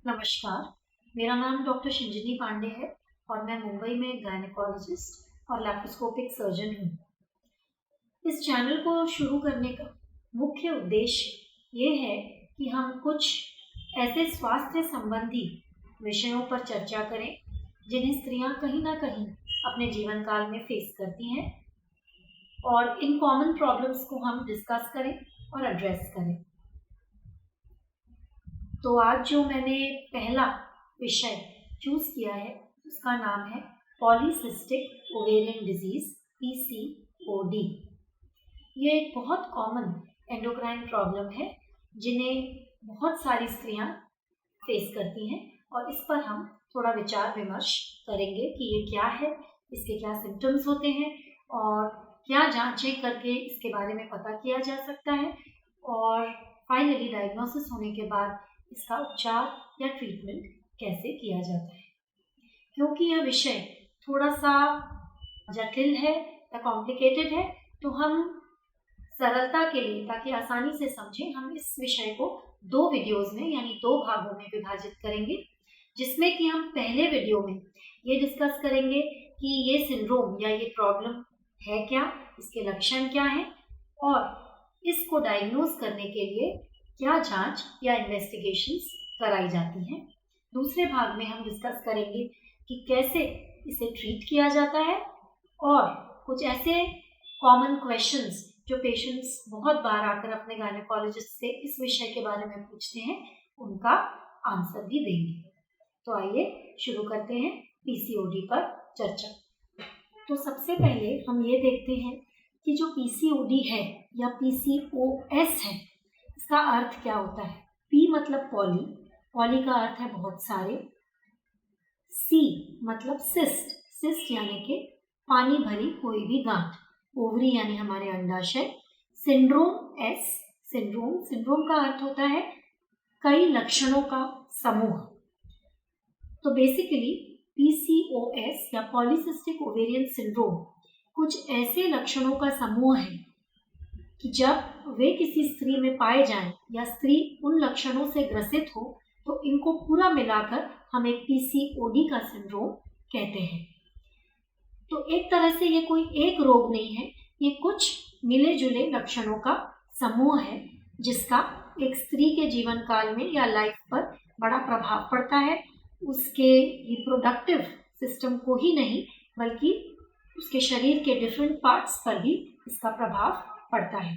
नमस्कार, मेरा नाम डॉक्टर शिंजिनी पांडे है और मैं मुंबई में गायनेकोलॉजिस्ट और लैप्रोस्कोपिक सर्जन हूँ। इस चैनल को शुरू करने का मुख्य उद्देश्य ये है कि हम कुछ ऐसे स्वास्थ्य संबंधी विषयों पर चर्चा करें जिन्हें स्त्रियां कहीं ना कहीं अपने जीवन काल में फेस करती हैं और इन कॉमन प्रॉब्लम्स को हम डिस्कस करें और एड्रेस करें। तो आज जो मैंने पहला विषय चूज किया है उसका नाम है पॉलीसिस्टिक ओवेरियन डिजीज PCOD। ये एक बहुत कॉमन एंडोक्राइन प्रॉब्लम है जिन्हें बहुत सारी स्त्रियां फेस करती हैं और इस पर हम थोड़ा विचार विमर्श करेंगे कि ये क्या है, इसके क्या सिम्टम्स होते हैं और क्या जांचें करके इसके बारे में पता किया जा सकता है और फाइनली डायग्नोसिस होने के बाद इसका उपचार या ट्रीटमेंट कैसे किया जाता है। क्योंकि यह विषय थोड़ा सा जटिल है या कॉम्प्लिकेटेड है तो हम सरलता के लिए, ताकि आसानी से समझें, हम इस विषय को 2 वीडियोस में यानी 2 भागों में विभाजित करेंगे, जिसमें कि हम पहले वीडियो में ये डिस्कस करेंगे कि ये सिंड्रोम या ये प्रॉब्लम है क्या, इसके लक्षण क्या हैं और इसको डायग्नोज करने के लिए क्या जांच या इन्वेस्टिगेशंस कराई जाती हैं। दूसरे भाग में हम डिस्कस करेंगे कि कैसे इसे ट्रीट किया जाता है और कुछ ऐसे कॉमन क्वेश्चंस जो पेशेंट्स बहुत बार आकर अपने गायनेकोलॉजिस्ट से इस विषय के बारे में पूछते हैं उनका आंसर भी देंगे। तो आइए शुरू करते हैं PCOD पर चर्चा। तो सबसे पहले हम ये देखते हैं कि जो PCOD है या PCOS है, इसका अर्थ क्या होता है। P मतलब पॉली, पॉली का अर्थ है बहुत सारे। C मतलब सिस्ट, सिस्ट यानी कि पानी भरी कोई भी गांठ, ओवरी यानी हमारे अंडाशय। सिंड्रोम S, सिंड्रोम का अर्थ होता है कई लक्षणों का समूह। तो बेसिकली PCOS या पॉलीसिस्टिक ओवेरियन सिंड्रोम कुछ ऐसे लक्षणों का समूह है कि जब वे किसी स्त्री में पाए जाएं या स्त्री उन लक्षणों से ग्रसित हो तो इनको पूरा मिलाकर हम एक PCOD का सिंड्रोम कहते हैं। तो एक तरह से ये कोई एक रोग नहीं है, ये कुछ मिले जुले लक्षणों का समूह है जिसका एक स्त्री के जीवन काल में या लाइफ पर बड़ा प्रभाव पड़ता है। उसके रिप्रोडक्टिव सिस्टम को ही नहीं बल्कि उसके शरीर के डिफरेंट पार्ट्स पर भी इसका प्रभाव पड़ता है।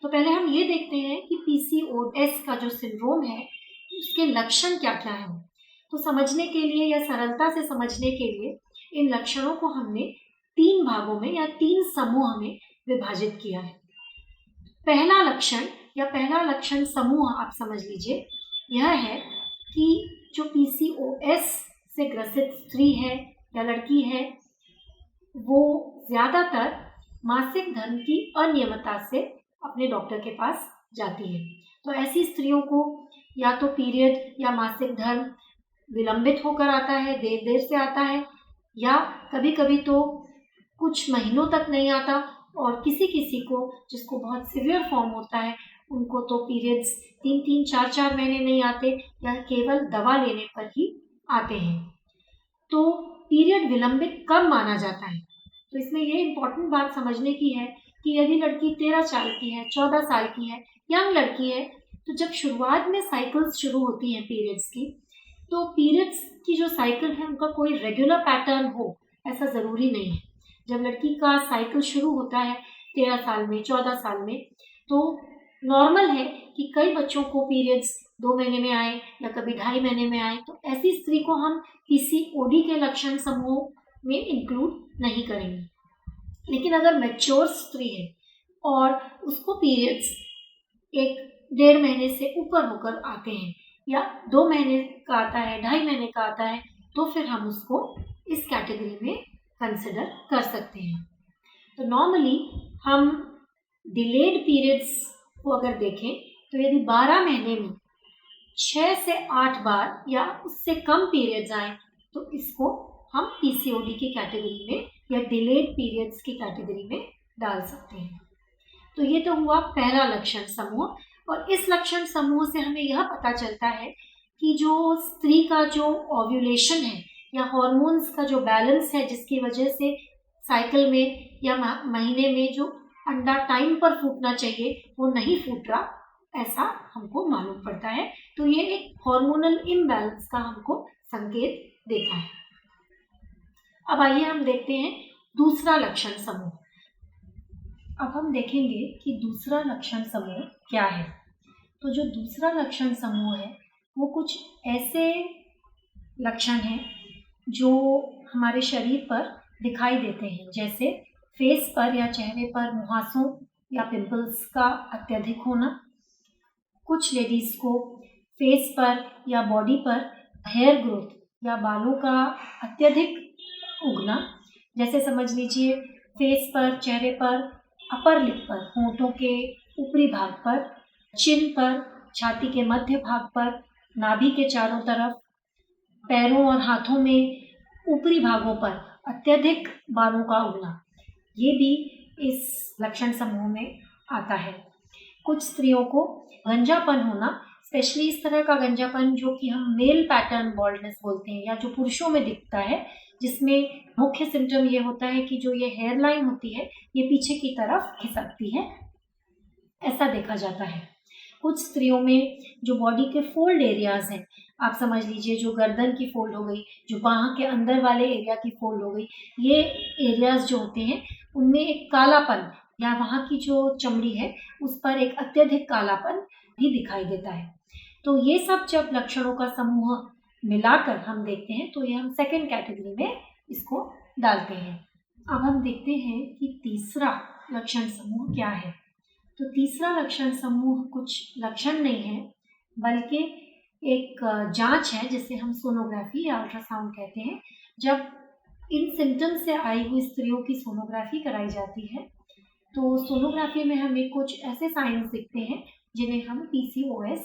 तो पहले हम ये देखते हैं कि PCOS का जो सिंड्रोम है उसके लक्षण क्या क्या हैं। तो समझने के लिए या सरलता से समझने के लिए इन लक्षणों को हमने 3 भागों में या 3 समूह में विभाजित किया है। पहला लक्षण समूह आप समझ लीजिए, यह है कि जो PCOS से ग्रसित स्त्री है या लड़की है वो ज़्यादातर मासिक धर्म की अनियमितता से अपने डॉक्टर के पास जाती है। तो ऐसी स्त्रियों को या तो पीरियड या मासिक धर्म विलंबित होकर आता है, देर से आता है, या कभी कभी तो कुछ महीनों तक नहीं आता और किसी को जिसको बहुत सिवियर फॉर्म होता है उनको तो पीरियड्स 3-3, 4-4 महीने नहीं आते या केवल दवा लेने पर ही आते हैं। तो पीरियड विलंबित कब माना जाता है, तो इसमें ये इम्पोर्टेंट बात समझने की है कि यदि लड़की 13 साल की है, 14 साल की है, यंग लड़की है, तो जब शुरुआत में साइकिल्स शुरू होती हैं पीरियड्स की, तो पीरियड्स की जो साइकिल है उनका कोई रेगुलर पैटर्न हो ऐसा ज़रूरी नहीं है। जब लड़की का साइकिल शुरू होता है 13 साल में, 14 साल में, तो नॉर्मल है कि कई बच्चों को पीरियड्स 2 महीने में आए या कभी 2.5 महीने में आए, तो ऐसी स्त्री को हम PCOD के लक्षण समूह में इंक्लूड नहीं करेंगे। लेकिन अगर मैच्योर स्त्री है और उसको पीरियड्स 1-1.5 महीने से ऊपर होकर आते हैं या 2 महीने का आता है, 2.5 महीने का आता है, तो फिर हम उसको इस कैटेगरी में कंसिडर कर सकते हैं। तो नॉर्मली हम डिलेड पीरियड्स को अगर देखें तो यदि 12 महीने में 6 से 8 बार या उससे कम पीरियड्स आए तो इसको हम PCOD की कैटेगरी में या डिलेड पीरियड्स की कैटेगरी में डाल सकते हैं। तो ये तो हुआ पहला लक्षण समूह, और इस लक्षण समूह से हमें यह पता चलता है कि जो स्त्री का जो ओव्यूलेशन है या हॉर्मोन्स का जो बैलेंस है, जिसकी वजह से साइकिल में या महीने में जो अंडा टाइम पर फूटना चाहिए वो नहीं फूट रहा, ऐसा हमको मालूम पड़ता है। तो ये एक हार्मोनल इम्बैलेंस का हमको संकेत देता है। अब आइए हम देखते हैं दूसरा लक्षण समूह। अब हम देखेंगे कि दूसरा लक्षण समूह क्या है। तो जो दूसरा लक्षण समूह है वो कुछ ऐसे लक्षण हैं जो हमारे शरीर पर दिखाई देते हैं, जैसे फेस पर या चेहरे पर मुहासों या पिंपल्स का अत्यधिक होना, कुछ लेडीज को फेस पर या बॉडी पर हेयर ग्रोथ या बालों का अत्यधिक उगना, जैसे समझ लीजिए फेस पर, चेहरे पर, अपर लिप पर, होंठों के ऊपरी भाग पर, चिन पर, छाती के मध्य भाग पर, नाभि के चारों तरफ, पैरों और हाथों में ऊपरी भागों पर अत्यधिक बालों का उगना, ये भी इस लक्षण समूह में आता है। कुछ स्त्रियों को गंजापन होना, स्पेशली इस तरह का गंजापन जो कि हम मेल पैटर्न बॉल्डनेस बोलते हैं या जो पुरुषों में दिखता है, जिसमें मुख्य सिम्टम ये होता है कि जो ये हेयर लाइन होती है ये पीछे की तरफ खिसकती है, ऐसा देखा जाता है। कुछ स्त्रियों में जो बॉडी के फोल्ड एरियाज हैं, आप समझ लीजिए जो गर्दन की फोल्ड हो गई, जो बाह के अंदर वाले एरिया की फोल्ड हो गई, ये एरियाज जो होते हैं उनमें एक कालापन या वहाँ की जो चमड़ी है उस पर एक अत्यधिक कालापन भी दिखाई देता है। तो ये सब जब लक्षणों का समूह मिलाकर हम देखते हैं तो ये हम सेकेंड कैटेगरी में इसको डालते हैं। अब हम देखते हैं कि तीसरा लक्षण समूह क्या है। तो तीसरा लक्षण समूह कुछ लक्षण नहीं है बल्कि एक जांच है जिसे हम सोनोग्राफी या अल्ट्रासाउंड कहते हैं। जब इन सिम्टम्स से आई हुई स्त्रियों की सोनोग्राफी कराई जाती है तो सोनोग्राफी में हमें कुछ ऐसे साइंस दिखते हैं जिन्हें हम PCOS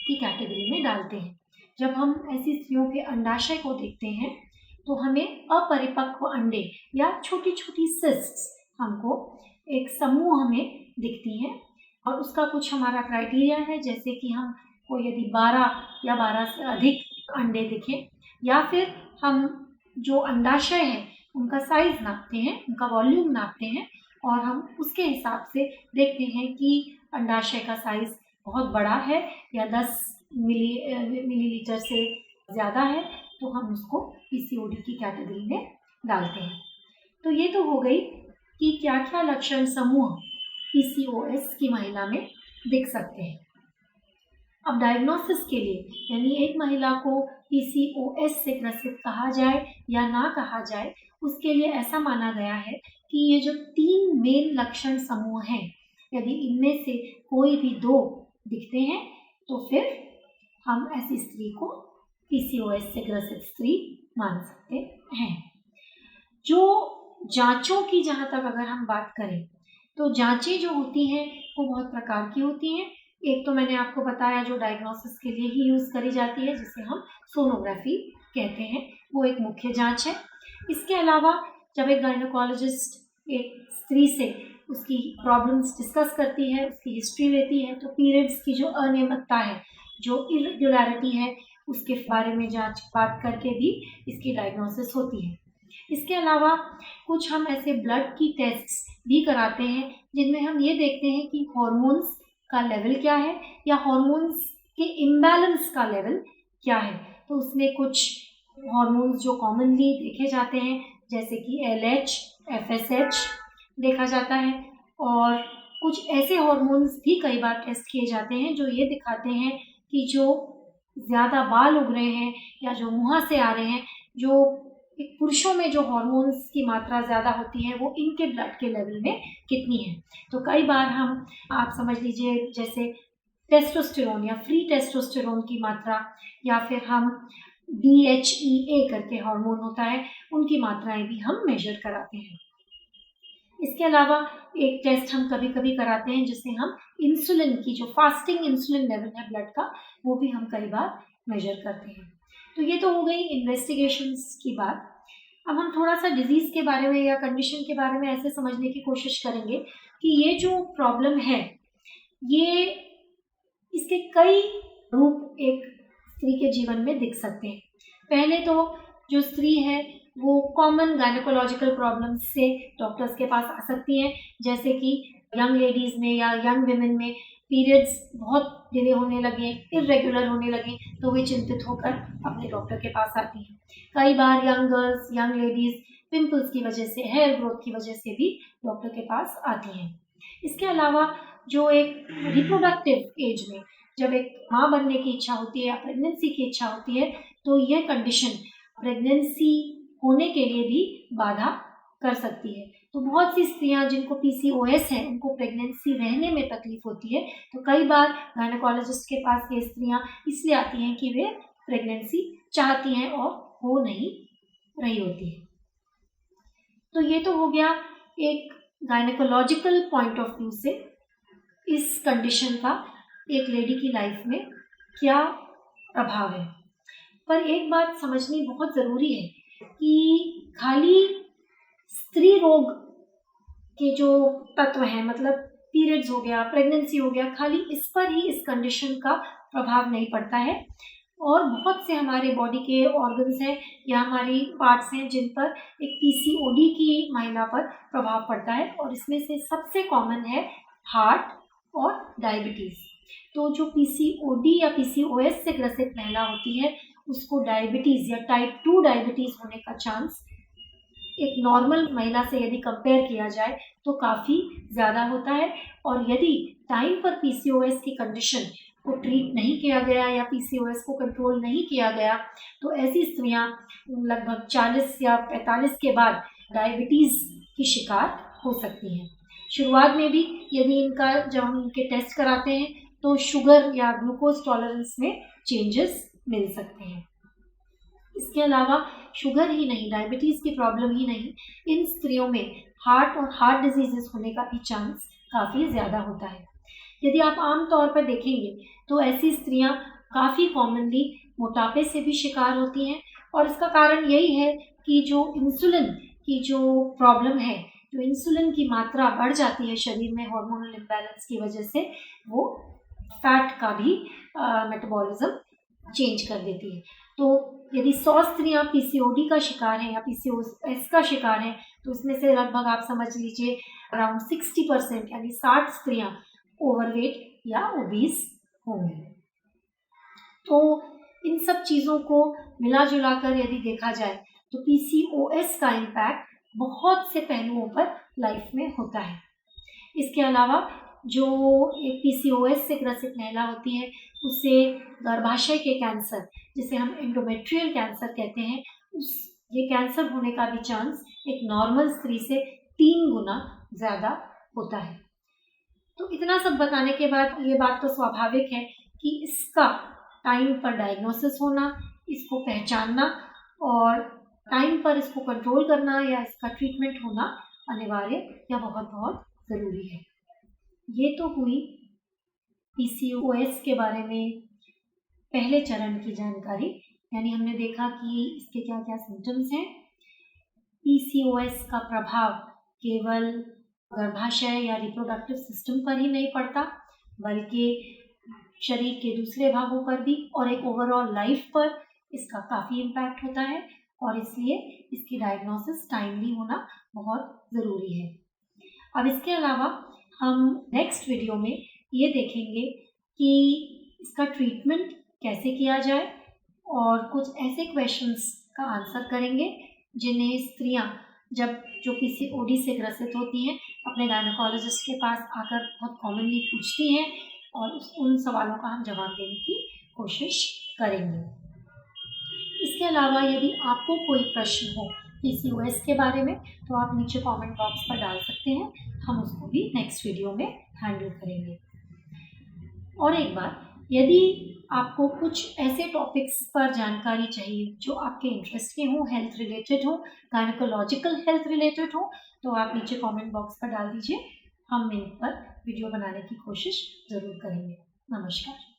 की कैटेगरी में डालते हैं। जब हम ऐसी स्त्रियों के अंडाशय को देखते हैं तो हमें अपरिपक्व अंडे या छोटी छोटी सिस्ट्स हमको एक समूह हमें दिखती हैं और उसका कुछ हमारा क्राइटेरिया है, जैसे कि हम को यदि 12 या 12 से अधिक अंडे दिखें या फिर हम जो अंडाशय है उनका साइज नापते हैं, उनका वॉल्यूम नापते हैं और हम उसके हिसाब से देखते हैं कि अंडाशय का साइज बहुत बड़ा है या 10 मिलीलीटर से ज़्यादा है तो हम उसको PCOD की कैटेगरी में डालते हैं। तो ये तो हो गई कि क्या क्या लक्षण समूह PCOS की महिला में दिख सकते हैं। अब डायग्नोसिस के लिए, यानी एक महिला को PCOS से ग्रसित कहा जाए या ना कहा जाए, उसके लिए ऐसा माना गया है कि ये जो 3 मेन लक्षण समूह हैं, यदि इनमें से कोई भी 2 दिखते हैं तो फिर हम ऐसी स्त्री को PCOS से ग्रसित स्त्री मान सकते हैं। जो जांचों की जहाँ तक अगर हम बात करें तो जांचें जो होती हैं वो बहुत प्रकार की होती हैं। एक तो मैंने आपको बताया जो डायग्नोसिस के लिए ही यूज़ करी जाती है जिसे हम सोनोग्राफी कहते हैं, वो एक मुख्य जांच है। इसके अलावा जब एक गायनोकोलॉजिस्ट एक स्त्री से उसकी प्रॉब्लम्स डिस्कस करती है, उसकी हिस्ट्री लेती है, तो पीरियड्स की जो अनियमितता है, जो इरेगुलरिटी है, उसके बारे में जांच बात करके भी इसकी डायग्नोसिस होती है। इसके अलावा कुछ हम ऐसे ब्लड की टेस्ट्स भी कराते हैं जिनमें हम ये देखते हैं कि हॉर्मोन्स का लेवल क्या है या हॉर्मोन्स के इम्बैलेंस का लेवल क्या है। तो उसमें कुछ हॉर्मोन्स जो कॉमनली देखे जाते हैं जैसे कि LH, FSH देखा जाता है और कुछ ऐसे हॉर्मोन्स भी कई बार टेस्ट किए जाते हैं जो ये दिखाते हैं कि जो ज़्यादा बाल उग रहे हैं या जो मुँह से आ रहे हैं, जो पुरुषों में जो हॉर्मोन्स की मात्रा ज़्यादा होती है वो इनके ब्लड के लेवल में कितनी है। तो कई बार हम, आप समझ लीजिए जैसे टेस्टोस्टेरोन या फ्री टेस्टोस्टेरोन की मात्रा या फिर हम DHEA करके हार्मोन होता है उनकी मात्राएं भी हम मेजर कराते हैं। इसके अलावा एक टेस्ट हम कभी कभी कराते हैं जिसे हम इंसुलिन की जो फास्टिंग इंसुलिन लेवल है ब्लड का, वो भी हम कई बार मेजर करते हैं। तो ये तो हो गई इन्वेस्टिगेशंस की बात। अब हम थोड़ा सा डिजीज़ के बारे में या कंडीशन के बारे में ऐसे समझने की कोशिश करेंगे कि ये जो प्रॉब्लम है ये इसके कई रूप एक स्त्री के जीवन में दिख सकते हैं। पहले तो जो स्त्री है वो कॉमन गायनेकोलॉजिकल प्रॉब्लम्स से डॉक्टर्स के पास आ सकती हैं, जैसे कि यंग लेडीज़ में या यंग विमेन में पीरियड्स बहुत डिले होने लगे, इर्रेगुलर होने लगे, तो वे चिंतित होकर अपने डॉक्टर के पास आती हैं। कई बार young girls, young ladies pimples की वजह से, हेयर ग्रोथ की वजह से भी डॉक्टर के पास आती हैं। इसके अलावा जो एक रिप्रोडक्टिव एज में जब एक माँ बनने की इच्छा होती है या प्रेगनेंसी की इच्छा होती है, तो यह कंडीशन प्रेगनेंसी होने के लिए भी बाधा कर सकती है। तो बहुत सी स्त्रियां जिनको PCOS है, उनको प्रेगनेंसी रहने में तकलीफ होती है, तो कई बार गायनेकोलॉजिस्ट के पास ये स्त्रियां इसलिए आती हैं कि वे प्रेगनेंसी चाहती हैं और हो नहीं रही होती है। तो ये तो हो गया एक गायनेकोलॉजिकल पॉइंट ऑफ व्यू से इस कंडीशन का एक लेडी की लाइफ में क्या प्रभाव है। पर एक बात समझनी बहुत ज़रूरी है कि खाली स्त्री रोग के जो तत्व हैं, मतलब पीरियड्स हो गया, प्रेगनेंसी हो गया, खाली इस पर ही इस कंडीशन का प्रभाव नहीं पड़ता है। और बहुत से हमारे बॉडी के ऑर्गन्स हैं या हमारी पार्ट्स हैं जिन पर एक PCOD की महिला पर प्रभाव पड़ता है, और इसमें से सबसे कॉमन है हार्ट और डायबिटीज़। तो जो PCOD या PCOS से ग्रसित महिला होती है, उसको डायबिटीज़ या टाइप 2 डायबिटीज़ होने का चांस एक नॉर्मल महिला से यदि कंपेयर किया जाए तो काफ़ी ज़्यादा होता है। और यदि टाइम पर PCOS की कंडीशन को ट्रीट नहीं किया गया या PCOS को कंट्रोल नहीं किया गया, तो ऐसी स्त्रियां लगभग 40 या 45 के बाद डायबिटीज़ की शिकार हो सकती हैं। शुरुआत में भी यदि जब हम इनके टेस्ट कराते हैं तो शुगर या ग्लूकोज टॉलरेंस में चेंजेस मिल सकते हैं। इसके अलावा शुगर ही नहीं, डायबिटीज़ की प्रॉब्लम ही नहीं, इन स्त्रियों में हार्ट और हार्ट डिजीजेस होने का भी चांस काफ़ी ज़्यादा होता है। यदि आप आम तौर पर देखेंगे तो ऐसी स्त्रियां काफ़ी कॉमनली मोटापे से भी शिकार होती हैं, और इसका कारण यही है कि जो इंसुलिन की जो प्रॉब्लम है, जो इंसुलिन की मात्रा बढ़ जाती है शरीर में हार्मोनल इम्बैलेंस की वजह से, वो फैट का भी मेटाबॉलिज्म चेंज कर देती है। तो यदि 100 स्त्रियां PCOD का शिकार हैं या PCOS का शिकार हैं, तो उसमें से लगभग आप समझ लीजिए अराउंड 60% यानी 60 स्त्रियां ओवरवेट या ओबीज होंगी। तो इन सब चीज़ों को मिला जुला कर यदि देखा जाए तो PCOS का इम्पैक्ट बहुत से पहलुओं पर लाइफ में होता है। इसके अलावा जो एक PCOS से ग्रसित महिला होती है, उसे गर्भाशय के कैंसर, जिसे हम एंडोमेट्रियल कैंसर कहते हैं, ये कैंसर होने का भी चांस एक नॉर्मल स्त्री से 3 गुना ज़्यादा होता है। तो इतना सब बताने के बाद ये बात तो स्वाभाविक है कि इसका टाइम पर डायग्नोसिस होना, इसको पहचानना और टाइम पर इसको कंट्रोल करना या इसका ट्रीटमेंट होना अनिवार्य या बहुत बहुत ज़रूरी है। ये तो हुई PCOS के बारे में पहले चरण की जानकारी, यानी हमने देखा कि इसके क्या क्या सिम्टम्स हैं। PCOS का प्रभाव केवल गर्भाशय या रिप्रोडक्टिव सिस्टम पर ही नहीं पड़ता, बल्कि शरीर के दूसरे भागों पर भी और एक ओवरऑल लाइफ पर इसका काफ़ी इम्पैक्ट होता है, और इसलिए इसकी डायग्नोसिस टाइमली होना बहुत ज़रूरी है। अब इसके अलावा हम नेक्स्ट वीडियो में ये देखेंगे कि इसका ट्रीटमेंट कैसे किया जाए, और कुछ ऐसे क्वेश्चंस का आंसर करेंगे जिन्हें स्त्रियां जब जो PCOD से ग्रसित होती हैं अपने गायनेकोलॉजिस्ट के पास आकर बहुत कॉमनली पूछती हैं, और उन सवालों का हम जवाब देने की कोशिश करेंगे। इसके अलावा यदि आपको कोई प्रश्न हो PCOS के बारे में, तो आप नीचे कमेंट बॉक्स पर डाल सकते हैं, हम उसको भी नेक्स्ट वीडियो में हैंडल करेंगे। और एक बात, यदि आपको कुछ ऐसे टॉपिक्स पर जानकारी चाहिए जो आपके इंटरेस्ट के हों, हेल्थ रिलेटेड हो, गायनेकोलॉजिकल हेल्थ रिलेटेड हो, तो आप नीचे कमेंट बॉक्स पर डाल दीजिए, हम इन पर वीडियो बनाने की कोशिश ज़रूर करेंगे। नमस्कार।